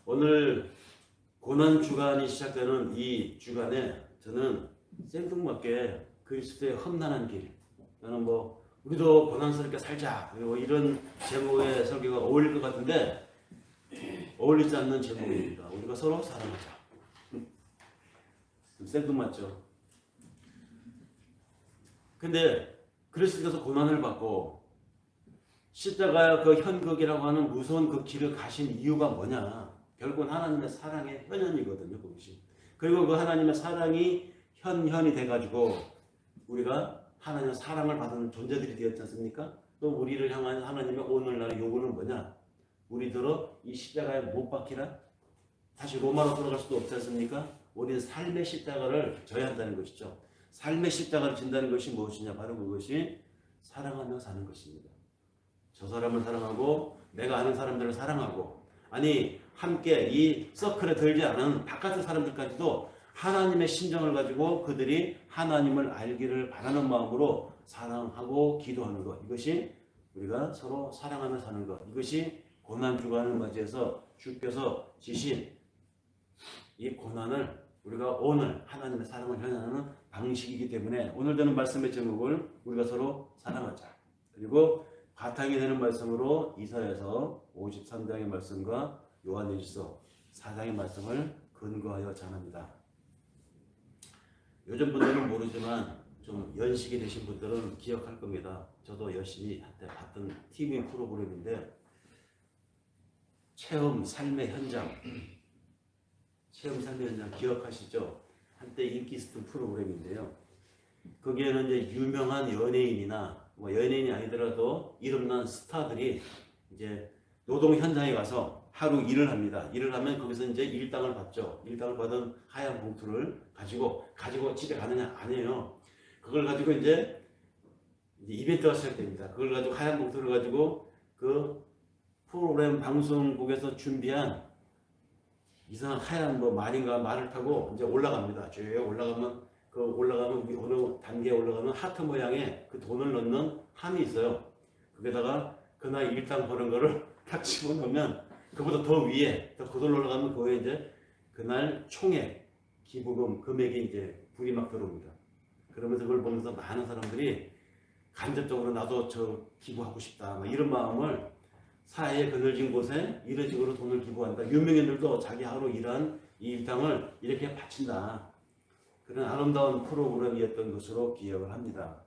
오늘 고난 주간이 시작되는 이 주간에 저는 생뚱맞게 그리스도의 험난한 길, 저는 우리도 고난스럽게 살자 그리고 이런 제목의 설교가 어울릴 것 같은데 어울리지 않는 제목입니다. 우리가 서로 사랑하자. 좀 생뚱맞죠. 근데 그리스도께서 고난을 받고 십자가 그 현극이라고 하는 무서운 그 길을 가신 이유가 뭐냐? 결국은 하나님의 사랑의 현현이거든요, 그것이. 그리고 그 하나님의 사랑이 현현이 돼가지고 우리가 하나님의 사랑을 받은 존재들이 되었지 않습니까? 또 우리를 향한 하나님의 오늘날의 요구는 뭐냐? 우리들어 이 십자가에 못 박히라? 다시 로마로 돌아갈 수도 없지 않습니까? 우리는 삶의 십자가를 져야 한다는 것이죠. 삶의 십자가를 진다는 것이 무엇이냐? 바로 그것이 사랑하며 사는 것입니다. 저 사람을 사랑하고 내가 아는 사람들을 사랑하고, 아니 함께 이 서클에 들지 않은 바깥의 사람들까지도 하나님의 심정을 가지고 그들이 하나님을 알기를 바라는 마음으로 사랑하고 기도하는 것, 이것이 우리가 서로 사랑하며 사는 것, 이것이 고난주간을 맞이해서 주께서 지신 이 고난을 우리가 오늘 하나님의 사랑을 현현하는 방식이기 때문에 오늘 되는 말씀의 제목을 우리가 서로 사랑하자, 그리고 바탕이 되는 말씀으로 이사야서 53장의 말씀과 요한일서 4장의 말씀을 근거하여 전합니다. 요즘 분들은 모르지만 좀 연식이 되신 분들은 기억할 겁니다. 저도 열심히 한때 봤던 TV 프로그램인데 체험 삶의 현장, 체험 삶의 현장 기억하시죠? 한때 인기 있었던 프로그램인데요. 거기에는 이제 유명한 연예인이나 연예인이 아니더라도 이름난 스타들이 이제 노동 현장에 가서 하루 일을 합니다. 일을 하면 거기서 이제 일당을 받죠. 일당을 받은 하얀 봉투를 가지고 집에 가느냐? 아니에요. 그걸 가지고 이제 이벤트가 시작됩니다. 그걸 가지고 하얀 봉투를 가지고 그 프로그램 방송국에서 준비한 이상한 하얀 말인가 말을 타고 이제 올라갑니다. 쭉 올라가면 어느 단계에 올라가면 하트 모양의 그 돈을 넣는 함이 있어요. 거기다가 그날 일당 버는 거를 탁 집어넣으면 그보다 더 위에 더 거슬러 올라가면 그거에 이제 그날 총액 기부금 금액이 이제 불이 막 들어옵니다. 그러면서 그걸 보면서 많은 사람들이 간접적으로 나도 저 기부하고 싶다 이런 마음을 사회의 그늘진 곳에 이런 식으로 돈을 기부한다. 유명인들도 자기 하루 일한 이 일당을 이렇게 바친다. 그런 아름다운 프로그램이었던 것으로 기억을 합니다.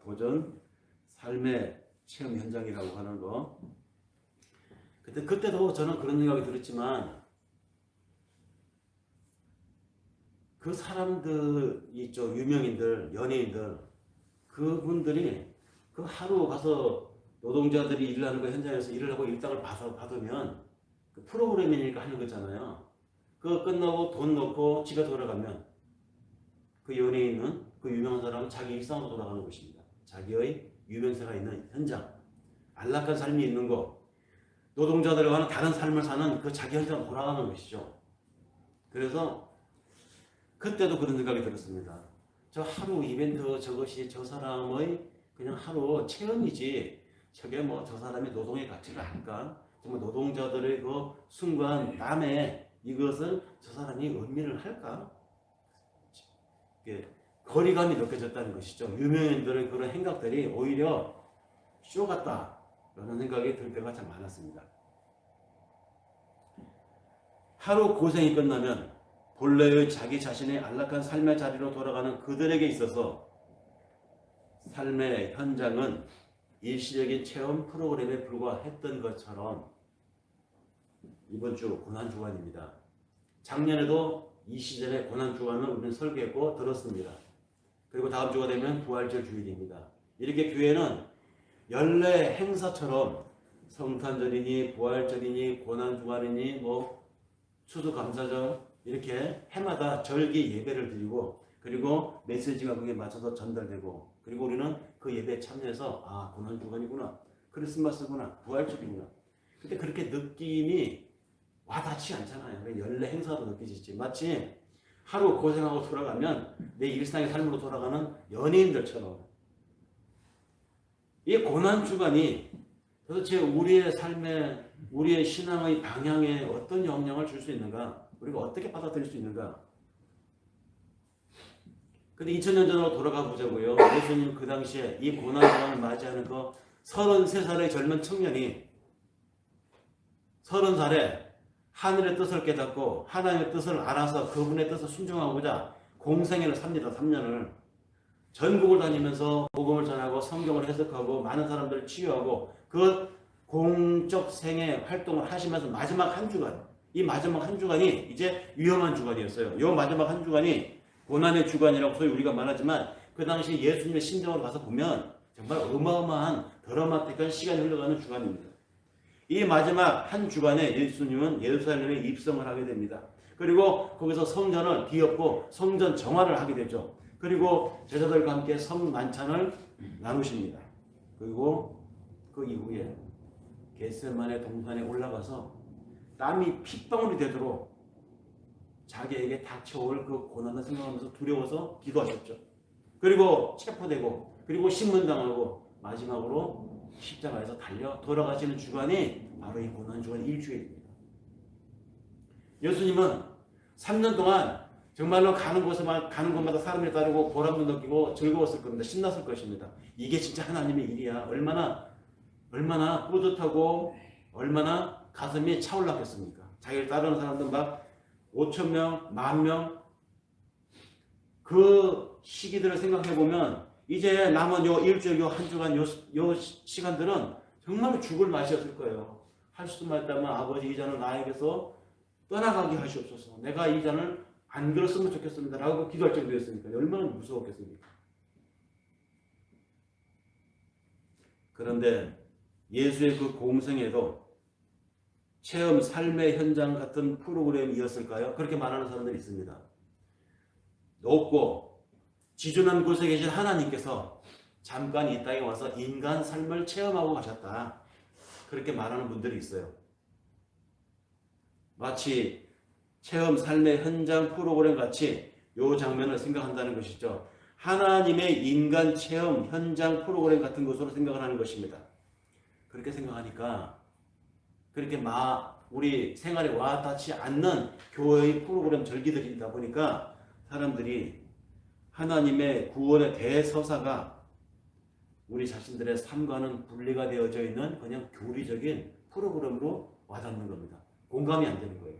도전 삶의 체험 현장이라고 하는 거. 그때도 저는 그런 생각이 들었지만 그 사람들 있죠. 유명인들, 연예인들, 그분들이 그 하루 가서 노동자들이 일하는 거 현장에서 일을 하고 일당을 받으면 그 프로그램이니까 하는 거잖아요. 그거 끝나고 돈 넣고 집에 돌아가면 그 연예인은, 그 유명한 사람은 자기 일상으로 돌아가는 것입니다. 자기의 유명세가 있는 현장, 안락한 삶이 있는 것, 노동자들과는 다른 삶을 사는 그 자기 현장으로 돌아가는 것이죠. 그래서 그때도 그런 생각이 들었습니다. 저 하루 이벤트 저것이 저 사람의 그냥 하루 체험이지 저게 저 사람의 노동의 가치를 알까? 정말 노동자들의 그 순간 남의 이것을 저 사람이 의미를 할까? 거리감이 느껴졌다는 것이죠. 유명인들의 그런 행각들이 오히려 쇼 같다라는 생각이 들 때가 참 많았습니다. 하루 고생이 끝나면 본래의 자기 자신의 안락한 삶의 자리로 돌아가는 그들에게 있어서 삶의 현장은 일시적인 체험 프로그램에 불과했던 것처럼 이번 주 고난주간입니다. 작년에도 이 시즌에 고난주간을 우리는 설계했고 들었습니다. 그리고 다음 주가 되면 부활절 주일입니다. 이렇게 교회는 연례 행사처럼 성탄절이니 부활절이니 고난주간이니 추수감사절 이렇게 해마다 절기 예배를 드리고 그리고 메시지가 거기에 맞춰서 전달되고 그리고 우리는 그 예배에 참여해서 고난주간이구나, 크리스마스구나, 부활절이구나. 근데 그렇게 느낌이 와닿지 않잖아요. 연례 행사도 느껴지지. 마치 하루 고생하고 돌아가면 내 일상의 삶으로 돌아가는 연예인들처럼 이 고난주간이 도대체 우리의 삶의 우리의 신앙의 방향에 어떤 영향을 줄 수 있는가? 우리가 어떻게 받아들일 수 있는가? 근데 2000년 전으로 돌아가 보자고요. 예수님 그 당시에 이 고난을 맞이하는 거 33살의 젊은 청년이 30살에 하늘의 뜻을 깨닫고 하나님의 뜻을 알아서 그분의 뜻을 순종하고자 공생애를 삽니다. 3년을. 전국을 다니면서 복음을 전하고 성경을 해석하고 많은 사람들을 치유하고 그 공적 생애 활동을 하시면서 마지막 한 주간, 이 마지막 한 주간이 이제 위험한 주간이었어요. 이 마지막 한 주간이 고난의 주간이라고 소위 우리가 말하지만 그 당시 예수님의 심정으로 가서 보면 정말 어마어마한 드라마틱한 시간이 흘러가는 주간입니다. 이 마지막 한 주간에 예수님은 예루살렘에 입성을 하게 됩니다. 그리고 거기서 성전을 뒤엎고 성전 정화를 하게 되죠. 그리고 제자들과 함께 성만찬을 나누십니다. 그리고 그 이후에 겟세마네 동산에 올라가서 땀이 핏방울이 되도록 자기에게 닥쳐올 그 고난을 생각하면서 두려워서 기도하셨죠. 그리고 체포되고 그리고 신문당하고 마지막으로 십자가에서 달려 돌아가시는 주간이 바로 이 고난주간 일주일입니다. 예수님은 3년 동안 정말로 가는 곳마다 사람을 따르고 보람도 느끼고 즐거웠을 겁니다. 신났을 것입니다. 이게 진짜 하나님의 일이야. 얼마나 뿌듯하고 얼마나 가슴이 차올랐겠습니까? 자기를 따르는 사람들 막 5,000명, 10,000명 그 시기들을 생각해보면 이제 남은 요 일주일, 요 한 주간, 요 시간들은 정말 죽을 맛이었을 거예요. 할 수만 있다면 아버지 이 잔을 나에게서 떠나가게 하시옵소서. 내가 이 잔을 안 그랬으면 좋겠습니다. 라고 기도할 정도였으니까 얼마나 무서웠겠습니까? 그런데 예수의 그 공생애도 체험 삶의 현장 같은 프로그램이었을까요? 그렇게 말하는 사람들이 있습니다. 높고 지존한 곳에 계신 하나님께서 잠깐 이 땅에 와서 인간 삶을 체험하고 가셨다. 그렇게 말하는 분들이 있어요. 마치 체험 삶의 현장 프로그램 같이 이 장면을 생각한다는 것이죠. 하나님의 인간 체험 현장 프로그램 같은 것으로 생각을 하는 것입니다. 그렇게 생각하니까 그렇게 우리 생활에 와닿지 않는 교회의 프로그램 절기들이다 보니까 사람들이 하나님의 구원의 대서사가 우리 자신들의 삶과는 분리가 되어져 있는 그냥 교리적인 프로그램으로 와닿는 겁니다. 공감이 안 되는 거예요.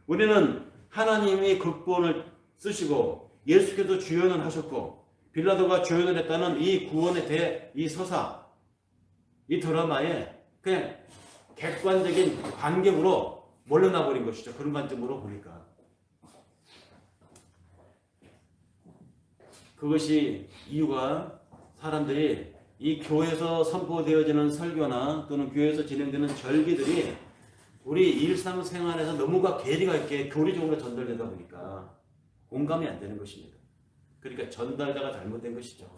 우리는 하나님이 극본을 쓰시고 예수께서 주연을 하셨고 빌라도가 주연을 했다는 이 구원의 이 서사, 이 드라마에 그냥 객관적인 관객으로 몰려나 버린 것이죠. 그런 관점으로 보니까. 그것이 이유가 사람들이 이 교회에서 선포되어지는 설교나 또는 교회에서 진행되는 절기들이 우리 일상생활에서 너무가 괴리가 있게 교리적으로 전달되다 보니까 공감이 안 되는 것입니다. 그러니까 전달자가 잘못된 것이죠.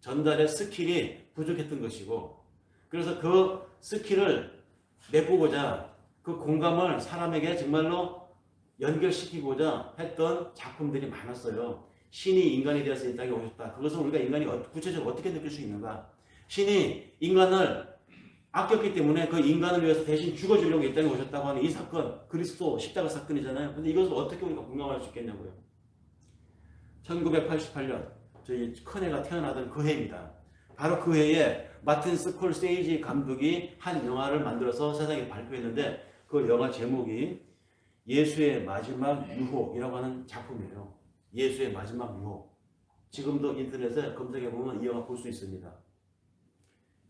전달의 스킬이 부족했던 것이고 그래서 그 스킬을 메꾸고자 그 공감을 사람에게 정말로 연결시키고자 했던 작품들이 많았어요. 신이 인간이 되어서 이 땅에 오셨다. 그것을 우리가 인간이 구체적으로 어떻게 느낄 수 있는가? 신이 인간을 아꼈기 때문에 그 인간을 위해서 대신 죽어주려고 이 땅에 오셨다고 하는 이 사건, 그리스도 십자가 사건이잖아요. 근데 이것을 어떻게 우리가 공감할 수 있겠냐고요. 1988년 저희 큰애가 태어나던 그 해입니다. 바로 그 해에 마틴 스콜세이지 감독이 한 영화를 만들어서 세상에 발표했는데 그 영화 제목이 예수의 마지막 유혹이라고 하는 작품이에요. 예수의 마지막 유혹. 지금도 인터넷에 검색해보면 이 영화 볼 수 있습니다.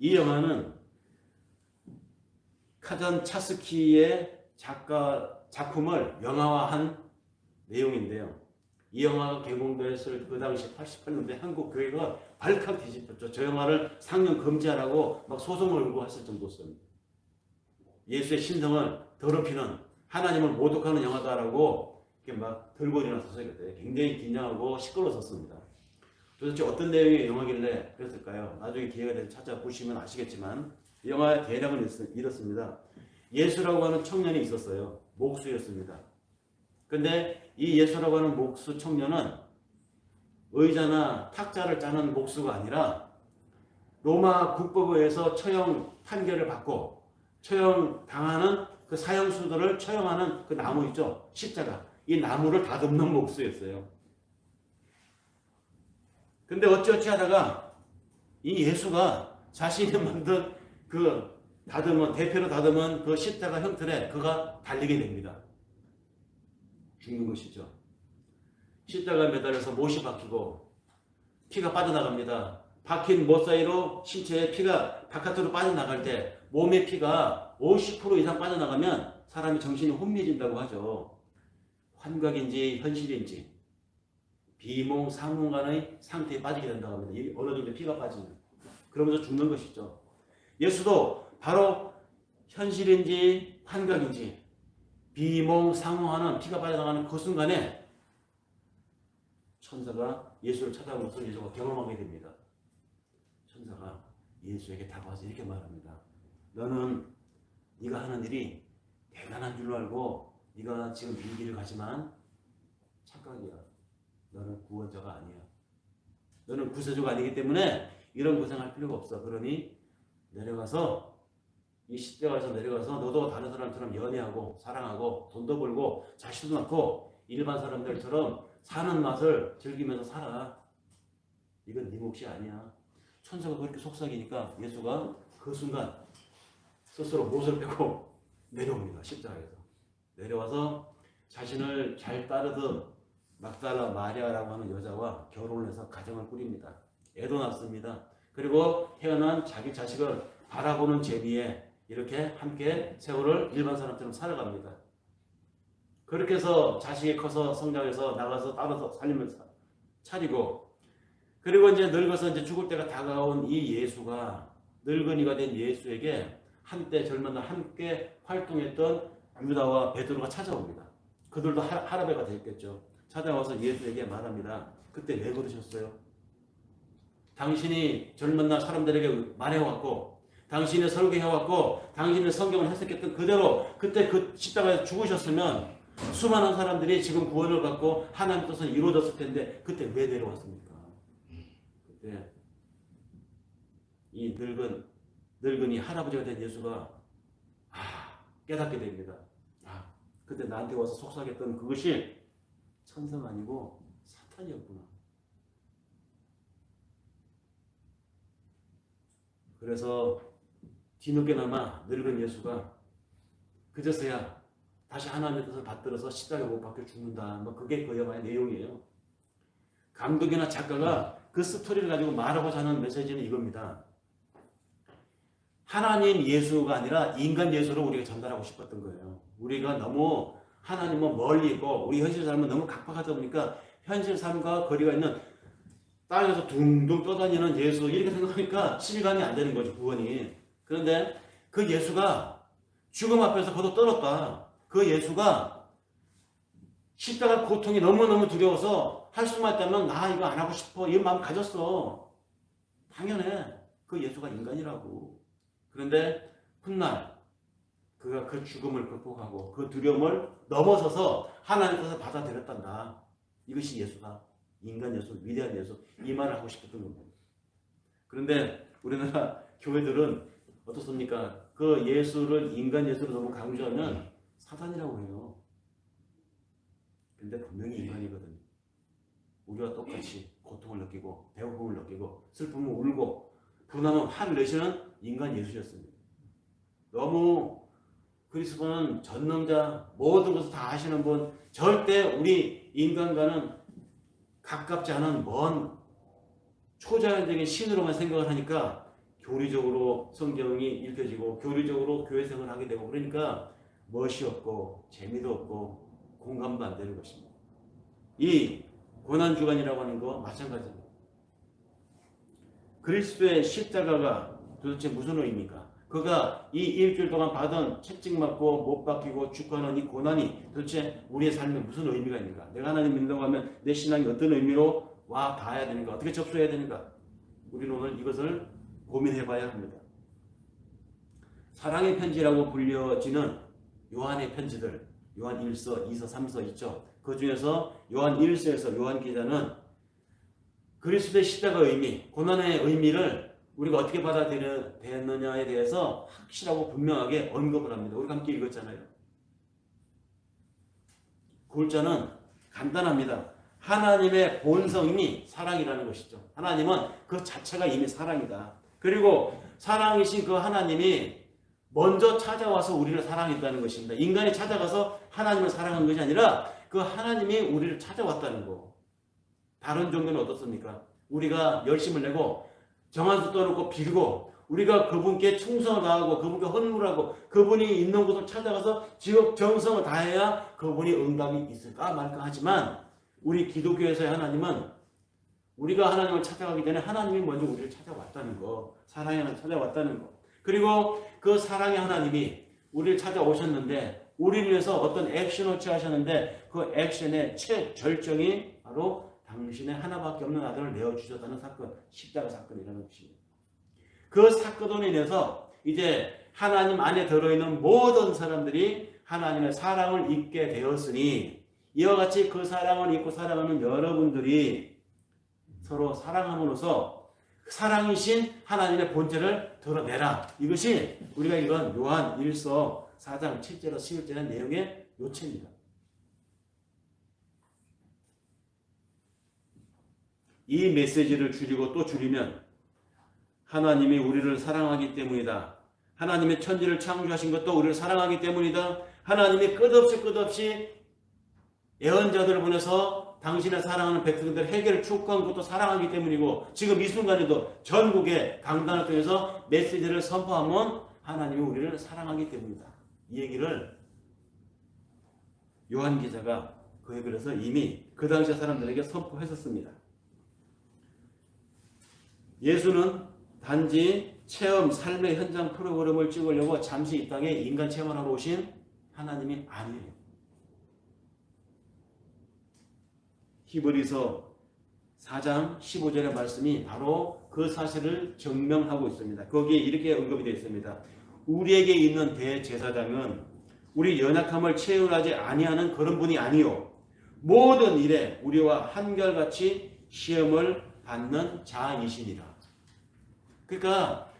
이 영화는 카잔 차스키의 작품을 영화화한 내용인데요. 이 영화가 개봉됐을 그 당시 88년도에 한국 교회가 발칵 뒤집혔죠. 저 영화를 상영 금지하라고 막 소송을 걸고 했을 정도였습니다. 예수의 신성을 더럽히는 하나님을 모독하는 영화다라고 이렇게 막 들고 일어나서 굉장히 긴장하고 시끄러웠습니다. 도대체 어떤 내용의 영화길래 그랬을까요? 나중에 기회가 되면 찾아보시면 아시겠지만 이 영화의 대략은 이렇습니다. 예수라고 하는 청년이 있었어요. 목수였습니다. 근데 이 예수라고 하는 목수 청년은 의자나 탁자를 짜는 목수가 아니라 로마 국법부에서 처형 판결을 받고 처형당하는 그 사형수들을 처형하는 그 나무 있죠. 십자가. 이 나무를 다듬는 목수였어요. 근데 어찌어찌 하다가 이 예수가 자신이 만든 그 대표로 다듬은 그 십자가 형틀에 그가 달리게 됩니다. 죽는 것이죠. 십자가에 매달려서 못이 박히고 피가 빠져나갑니다. 박힌 못 사이로 신체에 피가 바깥으로 빠져나갈 때 몸의 피가 50% 이상 빠져나가면 사람이 정신이 혼미해진다고 하죠. 환각인지 현실인지 비몽사몽간의 상태에 빠지게 된다고 합니다. 어느 정도 피가 빠지면. 그러면서 죽는 것이죠. 예수도 바로 현실인지 환각인지 비몽사몽하는 피가 빠져나가는 그 순간에 천사가 예수를 찾아온 것을 예수가 경험하게 됩니다. 천사가 예수에게 다가와서 이렇게 말합니다. 너는 네가 하는 일이 대단한 줄로 알고 네가 지금 이 길을 가지만 착각이야. 너는 구원자가 아니야. 너는 구세주가 아니기 때문에 이런 고생할 필요가 없어. 그러니 내려가서 이 십자가에서 내려가서 너도 다른 사람처럼 연애하고 사랑하고 돈도 벌고 자식도 낳고 일반 사람들처럼 사는 맛을 즐기면서 살아. 이건 네 몫이 아니야. 천사가 그렇게 속삭이니까 예수가 그 순간 스스로 못을 빼고 내려옵니다. 십자가에서. 내려와서 자신을 잘 따르던 막달라 마리아라고 하는 여자와 결혼을 해서 가정을 꾸립니다. 애도 낳습니다. 그리고 태어난 자기 자식을 바라보는 재미에 이렇게 함께 세월을 일반 사람처럼 살아갑니다. 그렇게 해서 자식이 커서 성장해서 나가서 따라서 살리면서 차리고, 그리고 이제 늙어서 이제 죽을 때가 다가온 이 예수가, 늙은이가 된 예수에게 한때 젊은 날 함께 활동했던 유다와 베드로가 찾아옵니다. 그들도 할아버지가 됐겠죠. 찾아와서 예수에게 말합니다. 그때 왜 그러셨어요? 당신이 젊은 날 사람들에게 말해왔고, 당신이 설교해왔고, 당신이 성경을 해석했던 그대로 그때 그 십자가에서 죽으셨으면 수많은 사람들이 지금 구원을 받고 하나님 뜻은 이루어졌을 텐데 그때 왜 내려왔습니까? 그때 이 늙은이 할아버지가 된 예수가 깨닫게 됩니다. 그때 나한테 와서 속삭였던 그것이 천사가 아니고 사탄이었구나. 그래서 뒤늦게나마 늙은 예수가 그제서야 다시 하나님의 뜻을 받들어서 십자가에 못 박혀 죽는다. 뭐 그게 그 영화의 내용이에요. 감독이나 작가가 그 스토리를 가지고 말하고자 하는 메시지는 이겁니다. 하나님 예수가 아니라 인간 예수를 우리가 전달하고 싶었던 거예요. 우리가 너무 하나님은 멀리 있고 우리 현실 삶은 너무 각박하다 보니까 현실 삶과 거리가 있는 땅에서 둥둥 떠다니는 예수 이렇게 생각하니까 실감이 안 되는 거죠. 구원이. 그런데 그 예수가 죽음 앞에서 거둬 떨었다. 그 예수가 십자가 고통이 너무너무 두려워서 할 수만 있다면 나 이거 안 하고 싶어 이 마음 가졌어. 당연해. 그 예수가 인간이라고. 그런데 훗날 그가 그 죽음을 극복하고 그 두려움을 넘어서서 하나님 뜻을 받아들였단다. 이것이 예수다. 인간 예수, 위대한 예수. 이 말을 하고 싶었던 겁니다. 그런데 우리나라 교회들은 어떻습니까? 그 예수를 인간 예수로 너무 강조하면 사탄이라고 해요. 근데 분명히 인간이거든요. 우리와 똑같이 고통을 느끼고 배고픔을 느끼고 슬픔을 울고 분하면 화를 내시는 인간 예수였습니다. 너무 그리스도는 전능자, 모든 것을 다 아시는 분, 절대 우리 인간과는 가깝지 않은 먼 초자연적인 신으로만 생각을 하니까 교리적으로 성경이 읽혀지고 교리적으로 교회 생활을 하게 되고 그러니까 멋이 없고 재미도 없고 공감도 안 되는 것입니다. 이 고난주간이라고 하는 거 마찬가지입니다. 그리스도의 십자가가 도대체 무슨 의미입니까? 그가 이 일주일 동안 받은 채찍맞고 못 박히고 죽어가는 이 고난이 도대체 우리의 삶에 무슨 의미가 있는가? 내가 하나님 믿는다고 하면 내 신앙이 어떤 의미로 와 닿아야 되는가? 어떻게 접수해야 되는가? 우리는 오늘 이것을 고민해 봐야 합니다. 사랑의 편지라고 불려지는 요한의 편지들, 요한 1서, 2서, 3서 있죠. 그 중에서 요한 1서에서 요한 기자는 그리스도의 십자가의 의미, 고난의 의미를 우리가 어떻게 받아들였느냐에 대해서 확실하고 분명하게 언급을 합니다. 우리가 함께 읽었잖아요. 글자는 간단합니다. 하나님의 본성이 사랑이라는 것이죠. 하나님은 그 자체가 이미 사랑이다. 그리고 사랑이신 그 하나님이 먼저 찾아와서 우리를 사랑했다는 것입니다. 인간이 찾아가서 하나님을 사랑한 것이 아니라 그 하나님이 우리를 찾아왔다는 거. 다른 종교는 어떻습니까? 우리가 열심을 내고 정한수 떠놓고 빌고 우리가 그분께 충성을 다하고 그분께 헌물하고 그분이 있는 곳을 찾아가서 지극 정성을 다해야 그분이 응답이 있을까 말까 하지만 우리 기독교에서의 하나님은 우리가 하나님을 찾아가기 전에 하나님이 먼저 우리를 찾아왔다는 거, 사랑의 하나님 찾아왔다는 거. 그리고 그 사랑의 하나님이 우리를 찾아오셨는데 우리를 위해서 어떤 액션을 취하셨는데 그 액션의 최절정이 바로 당신의 하나밖에 없는 아들을 내어주셨다는 사건, 십자가 사건이라는 것입니다. 그 사건으로 인해서 이제 하나님 안에 들어있는 모든 사람들이 하나님의 사랑을 입게 되었으니 이와 같이 그 사랑을 입고 살아가는 여러분들이 서로 사랑함으로써 사랑이신 하나님의 본체를 드러내라. 이것이 우리가 읽은 요한 1서 4장 7절에서 11절의 내용의 요체입니다. 이 메시지를 줄이고 또 줄이면 하나님이 우리를 사랑하기 때문이다. 하나님의 천지를 창조하신 것도 우리를 사랑하기 때문이다. 하나님이 끝없이 예언자들을 보내서 당신의 사랑하는 백성들 해결을 축복한 것도 사랑하기 때문이고 지금 이 순간에도 전국의 강단을 통해서 메시지를 선포하면 하나님이 우리를 사랑하기 때문이다. 이 얘기를 요한 기자가 그에 그래서 이미 그 당시 사람들에게 선포했었습니다. 예수는 단지 체험, 삶의 현장 프로그램을 찍으려고 잠시 이 땅에 인간 체험을 하러 오신 하나님이 아니에요. 히브리서 4장 15절의 말씀이 바로 그 사실을 증명하고 있습니다. 거기에 이렇게 언급이 되어 있습니다. 우리에게 있는 대제사장은 우리 연약함을 체험하지 아니하는 그런 분이 아니요 모든 일에 우리와 한결같이 시험을 받는 자이시니라. 그러니까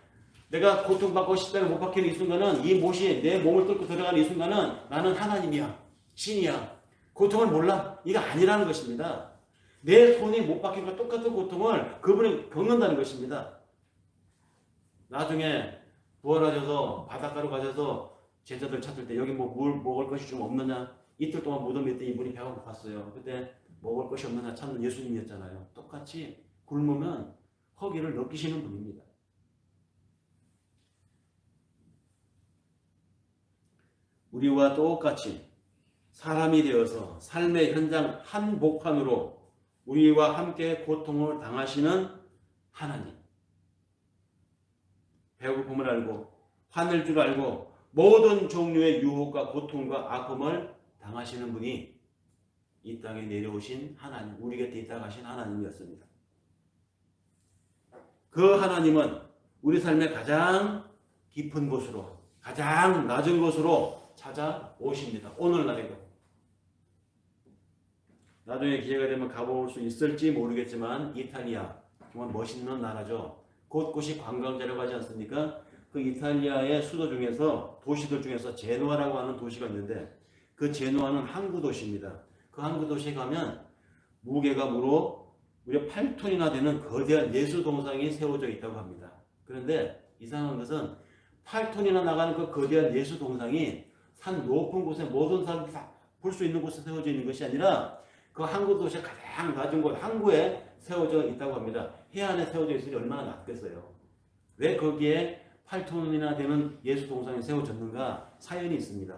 내가 고통받고 십자가에 못 박히는 이 순간은 이 못이 내 몸을 뚫고 들어가는 이 순간은 나는 하나님이야. 신이야. 고통을 몰라. 이거 아니라는 것입니다. 내 손이 못 박힌 것과 똑같은 고통을 그분이 겪는다는 것입니다. 나중에 부활하셔서 바닷가로 가셔서 제자들 찾을 때 여기 뭐 물 먹을 것이 좀 없느냐. 이틀 동안 무덤에 있더니 이분이 배가 고팠어요. 그때 먹을 것이 없느냐 찾는 예수님이었잖아요. 똑같이 굶으면 허기를 느끼시는 분입니다. 우리와 똑같이 사람이 되어서 삶의 현장 한복판으로 우리와 함께 고통을 당하시는 하나님. 배고픔을 알고 화낼 줄 알고 모든 종류의 유혹과 고통과 아픔을 당하시는 분이 이 땅에 내려오신 하나님, 우리 곁에 있다 가신 하나님이었습니다. 그 하나님은 우리 삶의 가장 깊은 곳으로, 가장 낮은 곳으로 찾아오십니다. 오늘날에도. 나중에 기회가 되면 가볼 수 있을지 모르겠지만 이탈리아 정말 멋있는 나라죠. 곳곳이 관광지라고 하지 않습니까? 그 이탈리아의 수도 중에서 도시들 중에서 제노아라고 하는 도시가 있는데 그 제노아는 항구 도시입니다. 그 항구 도시에 가면 무게가 무려 8톤이나 되는 거대한 예수 동상이 세워져 있다고 합니다. 그런데 이상한 것은 8톤이나 나가는 그 거대한 예수 동상이 산 높은 곳에 모든 사람들이 다 볼 수 있는 곳에 세워져 있는 것이 아니라 그 항구 도시의 가장 낮은 곳 항구에 세워져 있다고 합니다. 해안에 세워져 있으니 얼마나 낮겠어요. 왜 거기에 8톤이나 되는 예수 동상이 세워졌는가 사연이 있습니다.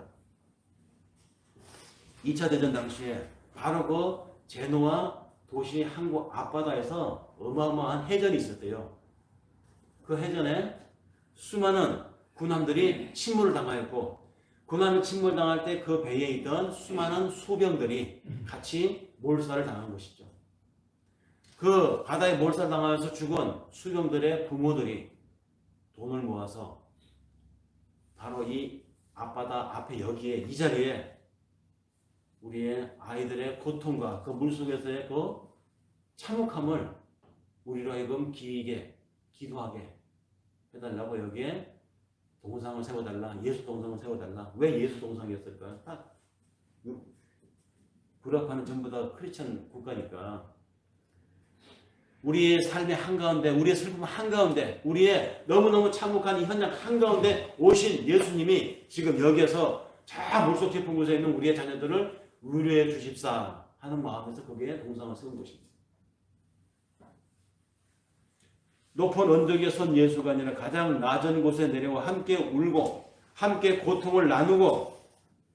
2차 대전 당시에 바로 그 제노아 도시 항구 앞바다에서 어마어마한 해전이 있었대요. 그 해전에 수많은 군함들이 침몰을 당하였고 군함이 침몰당할 때 그 배에 있던 수많은 소병들이 같이 몰살을 당한 것이죠. 그 바다에 몰살당하여서 죽은 수병들의 부모들이 돈을 모아서 바로 이 앞바다 앞에 여기에 이 자리에 우리의 아이들의 고통과 그 물속에서의 그 참혹함을 우리로 하여금 기이게 기도하게 해달라고 여기에 동상을 세워달라. 예수 동상을 세워달라. 왜 예수 동상이었을까? 딱 불합하는 전부 다 크리스천 국가니까. 우리의 삶의 한가운데, 우리의 슬픔 한가운데, 우리의 너무너무 참혹한 이 현장 한가운데 오신 예수님이 지금 여기에서 저 물속 깊은 곳에 있는 우리의 자녀들을 의뢰해 주십사 하는 마음에서 거기에 동상을 세운 것입니다. 높은 언덕 위에 선 예수가 아니라 가장 낮은 곳에 내려와 함께 울고 함께 고통을 나누고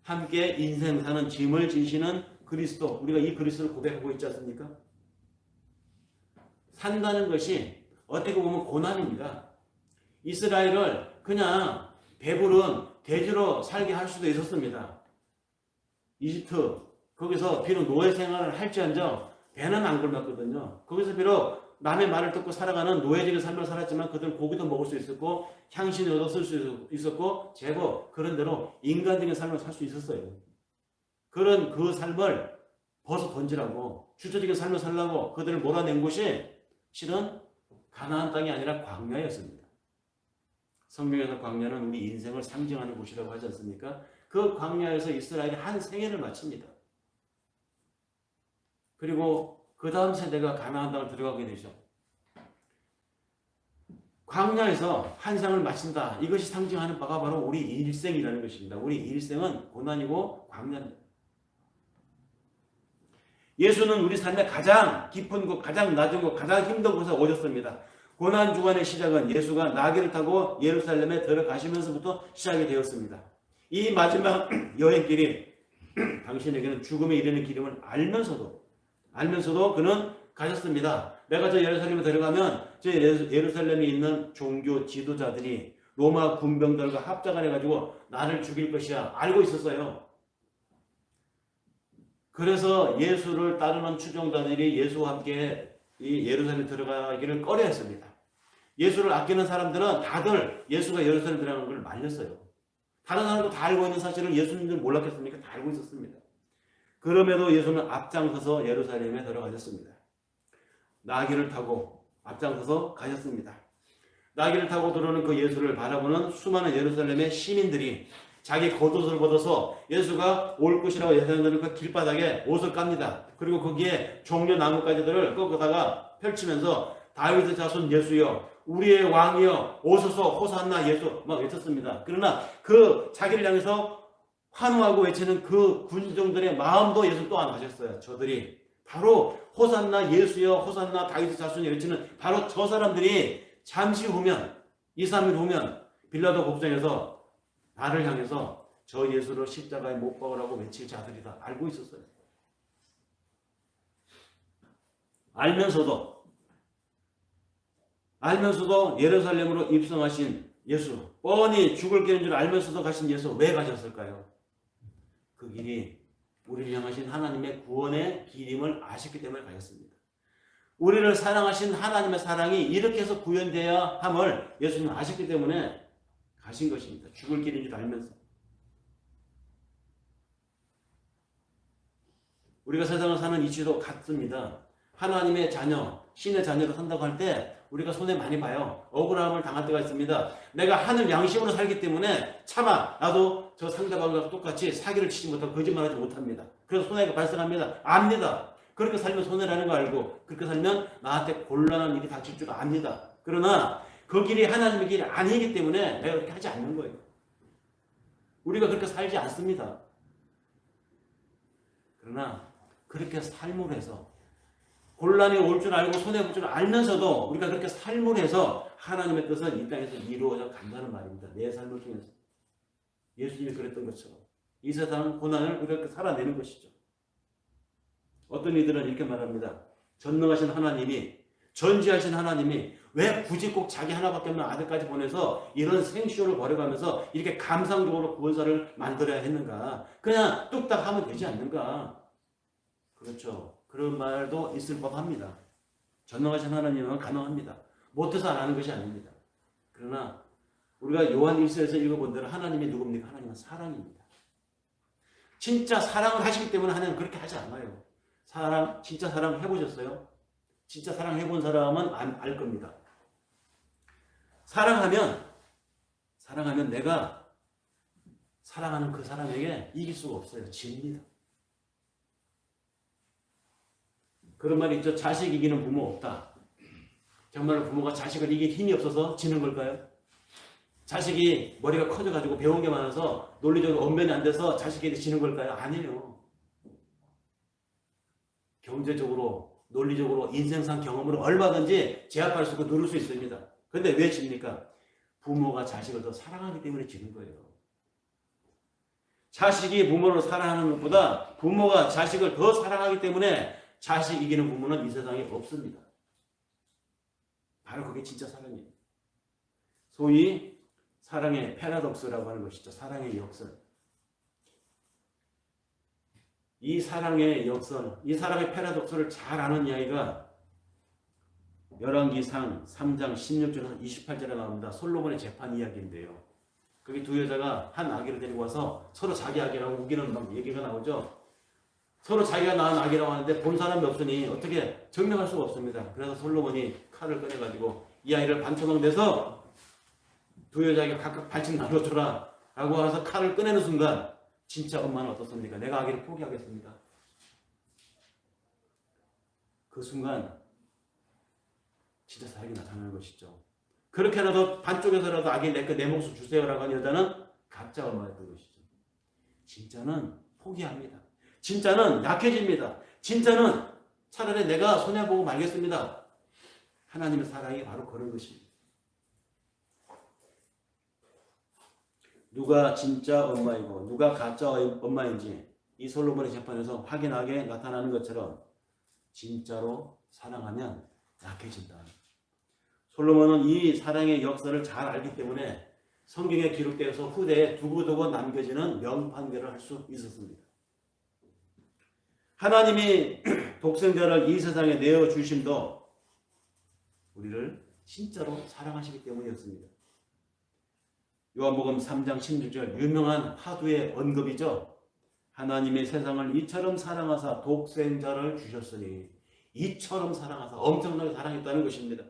함께 인생 사는 짐을 지시는 그리스도, 우리가 이 그리스도를 고백하고 있지 않습니까? 산다는 것이 어떻게 보면 고난입니다. 이스라엘을 그냥 배부른 돼지로 살게 할 수도 있었습니다. 이집트, 거기서 비록 노예 생활을 할지언정 배는 안 굶었거든요. 거기서 비록 남의 말을 듣고 살아가는 노예적인 삶을 살았지만 그들은 고기도 먹을 수 있었고 향신을 얻어 쓸 수 있었고 제법 그런 대로 인간적인 삶을 살 수 있었어요. 그런 그 삶을 벗어 던지라고, 주체적인 삶을 살라고 그들을 몰아낸 곳이 실은 가나안 땅이 아니라 광야였습니다. 성경에서 광야는 우리 인생을 상징하는 곳이라고 하지 않습니까? 그 광야에서 이스라엘이 한 생애를 마칩니다. 그리고 그 다음 세대가 가나안 땅을 들어가게 되죠. 광야에서 한 생을 마친다. 이것이 상징하는 바가 바로 우리 일생이라는 것입니다. 우리 일생은 고난이고 광야입니다. 예수는 우리 삶의 가장 깊은 곳, 가장 낮은 곳, 가장 힘든 곳에 오셨습니다. 고난 주간의 시작은 예수가 나귀를 타고 예루살렘에 들어가시면서부터 시작이 되었습니다. 이 마지막 여행길이 당신에게는 죽음에 이르는 길임을 알면서도 그는 가셨습니다. 내가 저 예루살렘에 들어가면 저 예루살렘에 있는 종교 지도자들이 로마 군병들과 합작을 해가지고 나를 죽일 것이야. 알고 있었어요. 그래서 예수를 따르는 추종자들이 예수와 함께 이 예루살렘에 들어가기를 꺼려했습니다. 예수를 아끼는 사람들은 다들 예수가 예루살렘에 들어가는 걸 말렸어요. 다른 사람도 다 알고 있는 사실을 예수님들 몰랐겠습니까? 다 알고 있었습니다. 그럼에도 예수는 앞장서서 예루살렘에 들어가셨습니다. 나귀를 타고 앞장서서 가셨습니다. 나귀를 타고 들어오는 그 예수를 바라보는 수많은 예루살렘의 시민들이 자기 겉옷을 벗어서 예수가 올 것이라고 예상되는 그 길바닥에 옷을 깝니다. 그리고 거기에 종려 나뭇가지들을 꺾어다가 펼치면서 다윗의 자손 예수여, 우리의 왕이여, 오소서 호산나 예수 막 외쳤습니다. 그러나 그 자기를 향해서 환호하고 외치는 그 군중들의 마음도 예수 또한 아셨어요. 저들이 바로 호산나 예수여, 호산나 다윗의 자손이 외치는 바로 저 사람들이 잠시 후면 2, 3일 후면 빌라도 법정에서 나를 향해서 저 예수를 십자가에 못 박으라고 외칠 자들이다. 알고 있었어요. 알면서도 예루살렘으로 입성하신 예수, 뻔히 죽을 길인 줄 알면서도 가신 예수, 왜 가셨을까요? 그 길이 우리를 향하신 하나님의 구원의 길임을 아셨기 때문에 가셨습니다. 우리를 사랑하신 하나님의 사랑이 이렇게 해서 구현되어야 함을 예수님은 아셨기 때문에 가신 것입니다. 죽을 길인 줄 알면서. 우리가 세상을 사는 이치도 같습니다. 하나님의 자녀, 신의 자녀로 산다고 할 때 우리가 손해 많이 봐요. 억울함을 당할 때가 있습니다. 내가 하늘 양심으로 살기 때문에 차마 나도 저 상대방과 똑같이 사기를 치지 못하고 거짓말하지 못합니다. 그래서 손해가 발생합니다. 압니다. 그렇게 살면 손해라는 거 알고 그렇게 살면 나한테 곤란한 일이 닥칠 줄 압니다. 그러나 그 길이 하나님의 길이 아니기 때문에 내가 그렇게 하지 않는 거예요. 우리가 그렇게 살지 않습니다. 그러나 그렇게 삶을 해서 곤란이 올 줄 알고 손해볼 줄 알면서도 우리가 그렇게 삶을 해서 하나님의 뜻은 이 땅에서 이루어져 간다는 말입니다. 내 삶을 통해서. 예수님이 그랬던 것처럼 이 세상 고난을 우리가 그렇게 살아내는 것이죠. 어떤 이들은 이렇게 말합니다. 전능하신 하나님이, 전지하신 하나님이 왜 굳이 꼭 자기 하나밖에 없는 아들까지 보내서 이런 생쇼를 벌여가면서 이렇게 감상적으로 구원사를 만들어야 했는가? 그냥 뚝딱 하면 되지 않는가? 그렇죠. 그런 말도 있을 법합니다. 전능하신 하나님은 가능합니다. 못해서 안 하는 것이 아닙니다. 그러나 우리가 요한 1서에서 읽어본 대로 하나님이 누굽니까? 하나님은 사랑입니다. 진짜 사랑을 하시기 때문에 하나님은 그렇게 하지 않아요. 진짜 사랑 해보셨어요? 진짜 사랑 해본 사람은 알 겁니다. 사랑하면 내가 사랑하는 그 사람에게 이길 수가 없어요. 집니다. 그런 말이 있죠. 자식 이기는 부모 없다. 정말 부모가 자식을 이길 힘이 없어서 지는 걸까요? 자식이 머리가 커져가지고 배운 게 많아서 논리적으로 언변이 안 돼서 자식에게 지는 걸까요? 아니에요. 경제적으로, 논리적으로, 인생상 경험으로 얼마든지 제압할 수 있고 누를 수 있습니다. 그런데 왜 집니까? 부모가 자식을 더 사랑하기 때문에 지는 거예요. 자식이 부모를 사랑하는 것보다 부모가 자식을 더 사랑하기 때문에 자식 이기는 부모는 이 세상에 없습니다. 바로 그게 진짜 사랑이에요. 소위 사랑의 패러독스라고 하는 것이죠. 사랑의 역설. 이 사랑의 역설, 이 사랑의 패러독스를 잘 아는 이야기가 열왕기상 3장 16절에서 28절에 나옵니다. 솔로몬의 재판 이야기인데요. 거기 두 여자가 한 아기를 데리고 와서 서로 자기 아기라고 우기는 막 얘기가 나오죠. 서로 자기가 낳은 아기라고 하는데 본 사람이 없으니 어떻게 증명할 수가 없습니다. 그래서 솔로몬이 칼을 꺼내가지고 이 아이를 반토막 내서 두 여자에게 각각 반씩 나눠줘라 라고 해서 칼을 꺼내는 순간 진짜 엄마는 어떻습니까? 내가 아기를 포기하겠습니다. 그 순간 진짜 사랑이 나타나는 것이죠. 그렇게라도 반쪽에서라도 아기 내 몫을 주세요라고 하는 여자는 가짜 엄마였던 것이죠. 진짜는 포기합니다. 진짜는 약해집니다. 진짜는 차라리 내가 손해보고 말겠습니다. 하나님의 사랑이 바로 그런 것입니다. 누가 진짜 엄마이고 누가 가짜 엄마인지 이 솔로몬의 재판에서 확인하게 나타나는 것처럼 진짜로 사랑하면 약해진다. 솔로몬은 이 사랑의 역사를 잘 알기 때문에 성경에 기록되어서 후대에 두고두고 남겨지는 명판결을 할 수 있었습니다. 하나님이 독생자를 이 세상에 내어주심도 우리를 진짜로 사랑하시기 때문이었습니다. 요한복음 3장 16절 유명한 화두의 언급이죠. 하나님의 세상을 이처럼 사랑하사 독생자를 주셨으니 이처럼 사랑하사 엄청나게 사랑했다는 것입니다.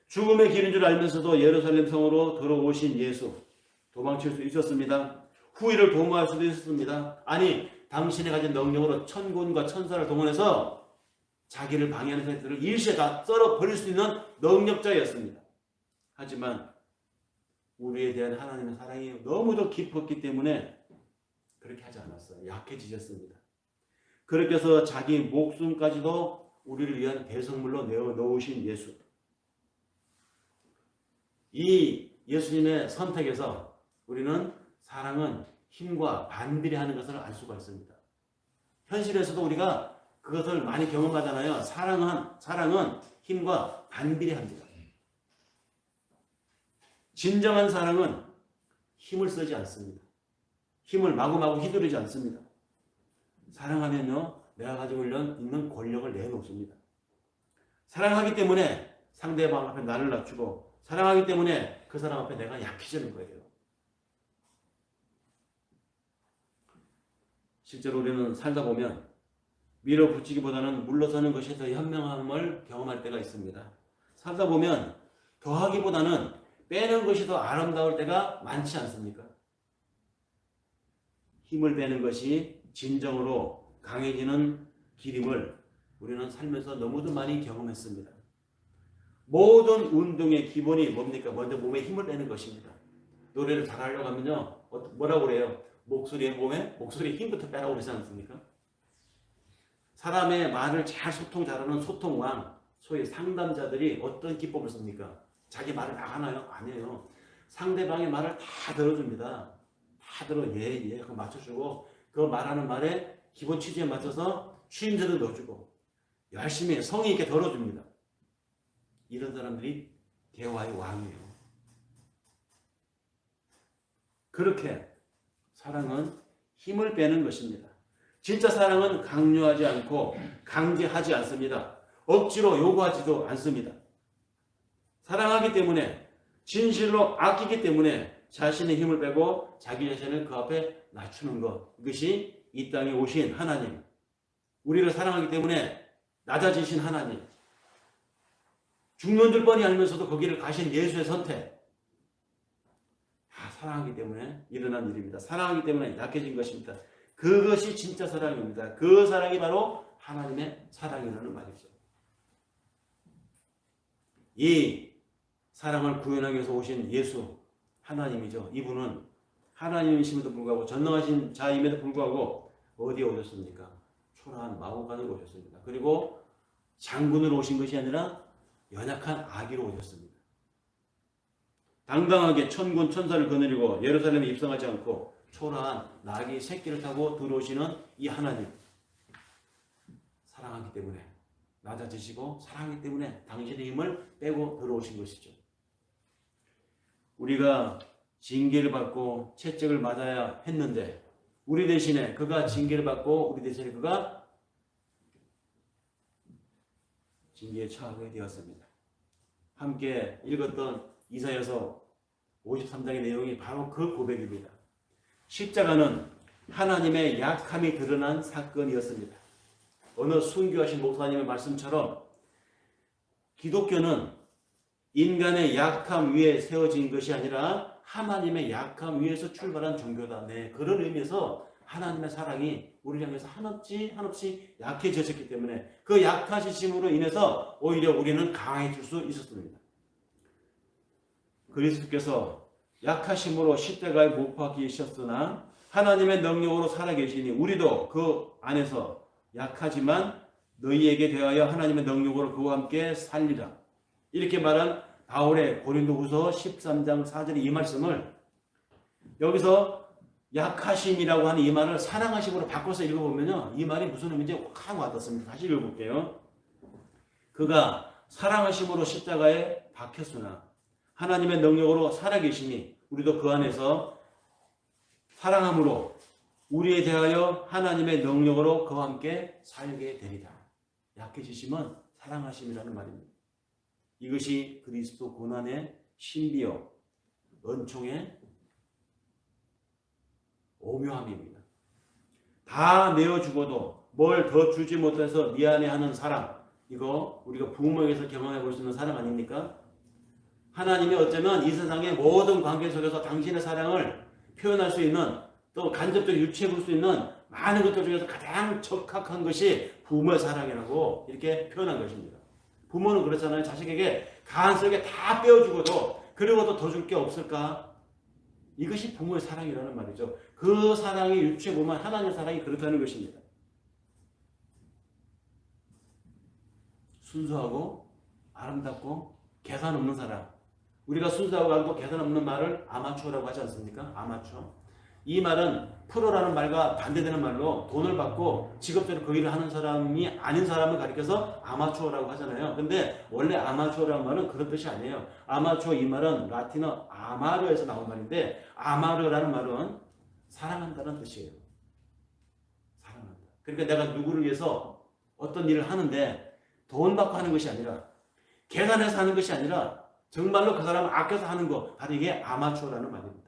죽음의 길인 줄 알면서도 예루살렘 성으로 들어오신 예수 도망칠 수 있었습니다. 후일을 도모할 수도 있었습니다. 아니 당신이 가진 능력으로 천군과 천사를 동원해서 자기를 방해하는 자들을 일시에 다 썰어 버릴 수 있는 능력자였습니다. 하지만 우리에 대한 하나님의 사랑이 너무도 깊었기 때문에 그렇게 하지 않았어요. 약해지셨습니다. 그렇게 해서 자기 목숨까지도 우리를 위한 대성물로 내어놓으신 예수. 이 예수님의 선택에서 우리는 사랑은 힘과 반비례하는 것을 알 수가 있습니다. 현실에서도 우리가 그것을 많이 경험하잖아요. 사랑은 힘과 반비례합니다. 진정한 사랑은 힘을 쓰지 않습니다. 힘을 마구마구 휘두르지 않습니다. 사랑하면요, 내가 가지고 있는 권력을 내놓습니다. 사랑하기 때문에 상대방 앞에 나를 낮추고, 사랑하기 때문에 그 사람 앞에 내가 약해지는 거예요. 실제로 우리는 살다 보면 밀어붙이기보다는 물러서는 것이 더 현명함을 경험할 때가 있습니다. 살다 보면 더하기보다는 빼는 것이 더 아름다울 때가 많지 않습니까? 힘을 빼는 것이 진정으로 강해지는 길임을 우리는 살면서 너무도 많이 경험했습니다. 모든 운동의 기본이 뭡니까? 먼저 몸에 힘을 빼는 것입니다. 노래를 잘하려고 하면요, 뭐라고 그래요? 목소리에 힘부터 빼라고 그러지 않습니까? 사람의 말을 잘 잘하는 소통왕, 소위 상담자들이 어떤 기법을 씁니까? 자기 말을 막 하나요? 아니에요. 상대방의 말을 다 들어줍니다. 다 들어, 예, 그거 맞춰주고, 그 말하는 말에 기본 취지에 맞춰서 추임새도 넣어주고, 열심히 성의 있게 들어줍니다. 이런 사람들이 대화의 왕이에요. 그렇게 사랑은 힘을 빼는 것입니다. 진짜 사랑은 강요하지 않고 강제하지 않습니다. 억지로 요구하지도 않습니다. 사랑하기 때문에, 진실로 아끼기 때문에 자신의 힘을 빼고 자기 자신을 그 앞에 낮추는 것, 이것이 이 땅에 오신 하나님, 우리를 사랑하기 때문에 낮아지신 하나님, 죽는 줄 뻔히 알면서도 거기를 가신 예수의 선택. 다 사랑하기 때문에 일어난 일입니다. 사랑하기 때문에 약해진 것입니다. 그것이 진짜 사랑입니다. 그 사랑이 바로 하나님의 사랑이라는 말이죠. 이 사랑을 구현하기 위해서 오신 예수, 하나님이죠. 이분은 하나님이심에도 불구하고 전능하신 자임에도 불구하고 어디에 오셨습니까? 초라한 마구간으로 오셨습니다. 그리고 장군으로 오신 것이 아니라 연약한 아기로 오셨습니다. 당당하게 천군 천사를 거느리고 예루살렘에 입성하지 않고 초라한 나귀 새끼를 타고 들어오시는 이 하나님, 사랑하기 때문에 낮아지시고 사랑하기 때문에 당신의 힘을 빼고 들어오신 것이죠. 우리가 징계를 받고 채찍을 맞아야 했는데 우리 대신에 그가 징계를 받고 우리 대신에 그가 징계에 처하게 되었습니다. 함께 읽었던 이사야서 53장의 내용이 바로 그 고백입니다. 십자가는 하나님의 약함이 드러난 사건이었습니다. 어느 순교하신 목사님의 말씀처럼 기독교는 인간의 약함 위에 세워진 것이 아니라 하나님의 약함 위에서 출발한 종교다. 네, 그런 의미에서 하나님의 사랑이 우리를 향해서 한없이 약해졌기 때문에 그 약하심으로 인해서 오히려 우리는 강해질 수 있었습니다. 그리스도께서 약하심으로 십자가에 못 박히셨으나 하나님의 능력으로 살아계시니 우리도 그 안에서 약하지만 너희에게 대하여 하나님의 능력으로 그와 함께 살리라. 이렇게 말한 바울의 고린도후서 13장 4절의 이 말씀을 여기서 약하심이라고 하는 이 말을 사랑하심으로 바꿔서 읽어보면요, 이 말이 무슨 의미인지 확 와닿습니다. 다시 읽어볼게요. 그가 사랑하심으로 십자가에 박혔으나 하나님의 능력으로 살아계시니 우리도 그 안에서 사랑함으로 우리에 대하여 하나님의 능력으로 그와 함께 살게 되리라. 약해지심은 사랑하심이라는 말입니다. 이것이 그리스도 고난의 신비요 은총의 오묘함입니다. 다 내어주고도 뭘 더 주지 못해서 미안해하는 사랑, 이거 우리가 부모에게서 경험해 볼 수 있는 사랑 아닙니까? 하나님이 어쩌면 이 세상의 모든 관계 속에서 당신의 사랑을 표현할 수 있는, 또 간접적으로 유추해 볼 수 있는 많은 것들 중에서 가장 적합한 것이 부모의 사랑이라고 이렇게 표현한 것입니다. 부모는 그렇잖아요. 자식에게 간섭하게 다 빼어주고도 그리고도 더 줄 게 없을까? 이것이 부모의 사랑이라는 말이죠. 그 사랑이 유추해 보면 하나님의 사랑이 그렇다는 것입니다. 순수하고 아름답고 계산 없는 사랑. 우리가 순수하고 아름답고 계산 없는 말을 아마추어라고 하지 않습니까? 아마추어. 이 말은 프로라는 말과 반대되는 말로 돈을 받고 직업적으로 그 일을 하는 사람이 아닌 사람을 가리켜서 아마추어라고 하잖아요. 근데 원래 아마추어라는 말은 그런 뜻이 아니에요. 아마추어 이 말은 라틴어 아마르에서 나온 말인데, 아마르라는 말은 사랑한다는 뜻이에요. 사랑한다. 그러니까 내가 누구를 위해서 어떤 일을 하는데 돈 받고 하는 것이 아니라, 계산해서 하는 것이 아니라 정말로 그 사람을 아껴서 하는 것, 바로 이게 아마추어라는 말입니다.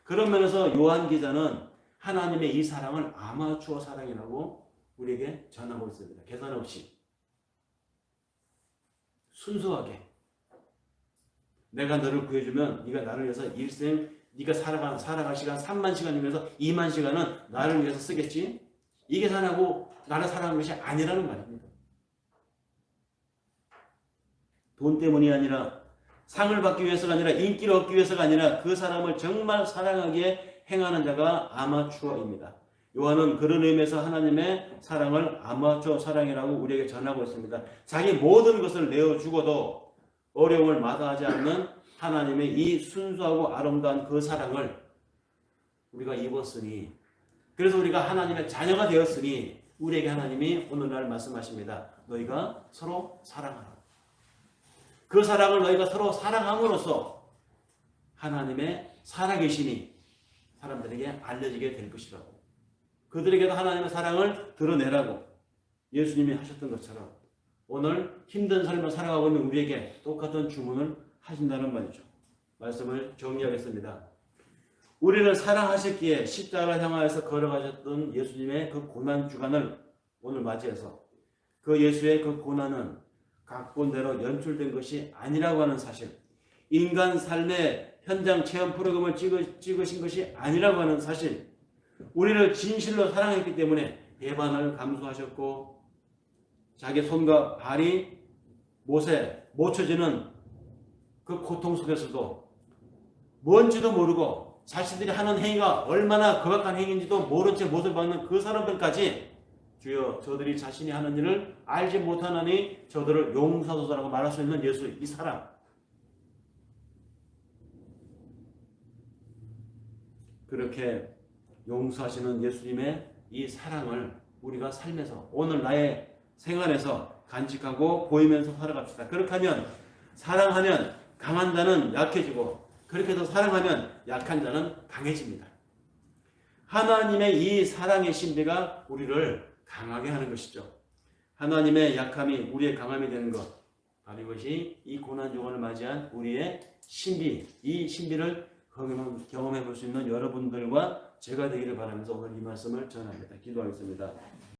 그런 면에서 요한 기자는 하나님의 이 사랑을 아마추어 사랑이라고 우리에게 전하고 있습니다. 계산 없이 순수하게 내가 너를 구해주면 네가 나를 위해서 일생 네가 살아갈 시간 3만 시간 중에서 2만 시간은 나를 위해서 쓰겠지? 이 계산하고 나를 사랑하는 것이 아니라는 말입니다. 돈 때문이 아니라, 상을 받기 위해서가 아니라, 인기를 얻기 위해서가 아니라 그 사람을 정말 사랑하기에 행하는 자가 아마추어입니다. 요한은 그런 의미에서 하나님의 사랑을 아마추어 사랑이라고 우리에게 전하고 있습니다. 자기 모든 것을 내어주고도 어려움을 마다하지 않는 하나님의 이 순수하고 아름다운 그 사랑을 우리가 입었으니, 그래서 우리가 하나님의 자녀가 되었으니 우리에게 하나님이 오늘날 말씀하십니다. 너희가 서로 사랑하라. 그 사랑을 너희가 서로 사랑함으로써 하나님의 살아계시니 사람들에게 알려지게 될 것이라고, 그들에게도 하나님의 사랑을 드러내라고 예수님이 하셨던 것처럼 오늘 힘든 삶을 살아가고 있는 우리에게 똑같은 주문을 하신다는 말이죠. 말씀을 정리하겠습니다. 우리를 사랑하셨기에 십자가를 향하여서 걸어가셨던 예수님의 그 고난 주간을 오늘 맞이해서 그 예수의 그 고난은 각본대로 연출된 것이 아니라고 하는 사실, 인간 삶의 현장 체험 프로그램을 찍으신 것이 아니라고 하는 사실, 우리를 진실로 사랑했기 때문에 배반을 감수하셨고 자기 손과 발이 못에 못 쳐지는 그 고통 속에서도 뭔지도 모르고 자신들이 하는 행위가 얼마나 거박한 행위인지도 모른 채 못을 박는 그 사람들까지 주여 저들이 자신이 하는 일을 알지 못하느니 저들을 용서하소서라고 말할 수 있는 예수 이 사랑, 그렇게 용서하시는 예수님의 이 사랑을 우리가 삶에서 오늘 나의 생활에서 간직하고 보이면서 살아갑시다. 그렇게 하면 사랑하면 강한 자는 약해지고 그렇게 해서 사랑하면 약한 자는 강해집니다. 하나님의 이 사랑의 신비가 우리를 강하게 하는 것이죠. 하나님의 약함이 우리의 강함이 되는 것, 바로 이것이 이 고난요원을 맞이한 우리의 신비, 이 신비를 경험해 볼 수 있는 여러분들과 제가 되기를 바라면서 오늘 이 말씀을 전합니다. 기도하겠습니다.